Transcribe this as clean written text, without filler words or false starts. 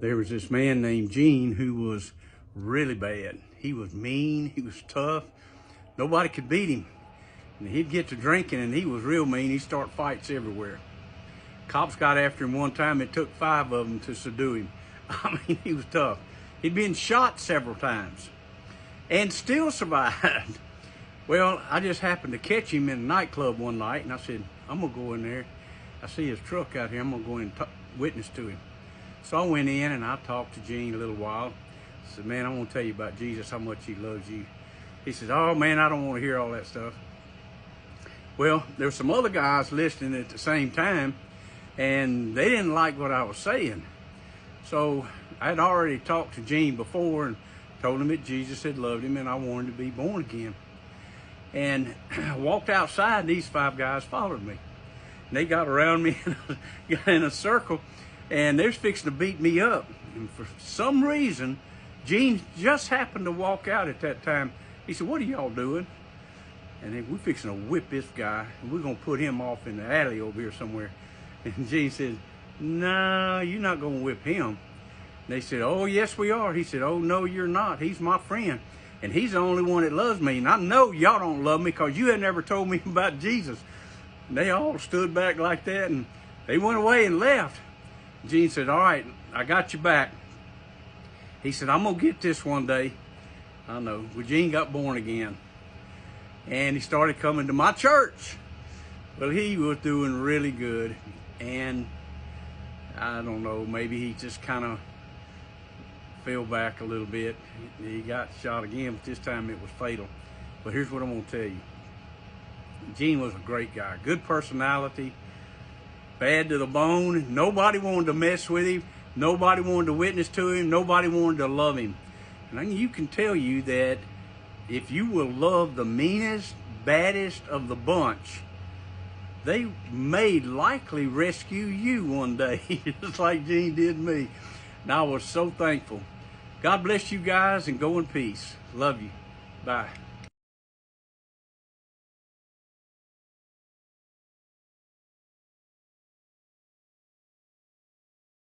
There was this man named Gene who was really bad. He was mean, he was tough. Nobody could beat him. And he'd get to drinking and he was real mean. He'd start fights everywhere. Cops got after him one time. It took 5 of them to subdue him. I mean, he was tough. He'd been shot several times and still survived. Well, I just happened to catch him in a nightclub one night, and I said, I'm gonna go in there. I see his truck out here. I'm gonna go in and witness to him. So I went in and I talked to Gene a little while. I said, man, I want to tell you about Jesus, how much he loves you. He says, oh man, I don't want to hear all that stuff. Well, there were some other guys listening at the same time, and they didn't like what I was saying. So I'd already talked to Gene before and told him that Jesus had loved him and I wanted to be born again. And I walked outside, and these 5 guys followed me. And they got around me and got in a circle, and they was fixing to beat me up. And for some reason, Gene just happened to walk out at that time. He said, what are y'all doing? And then we're fixing to whip this guy, and we're going to put him off in the alley over here somewhere. And Gene said, no, you're not going to whip him. And they said, oh, yes, we are. He said, oh, no, you're not. He's my friend. And he's the only one that loves me. And I know y'all don't love me because you had never told me about Jesus. And they all stood back like that, and they went away and left. Gene said, all right, I got you back. He said, I'm going to get this one day. I know. Well, Gene got born again. And he started coming to my church. Well, he was doing really good. And I don't know, maybe he just kind of fell back a little bit. He got shot again, but this time it was fatal. But here's what I'm going to tell you. Gene was a great guy, good personality, bad to the bone. Nobody wanted to mess with him. Nobody wanted to witness to him. Nobody wanted to love him. And you can tell you that if you will love the meanest, baddest of the bunch, they may likely rescue you one day, just like Gene did me. And I was so thankful. God bless you guys and go in peace. Love you. Bye.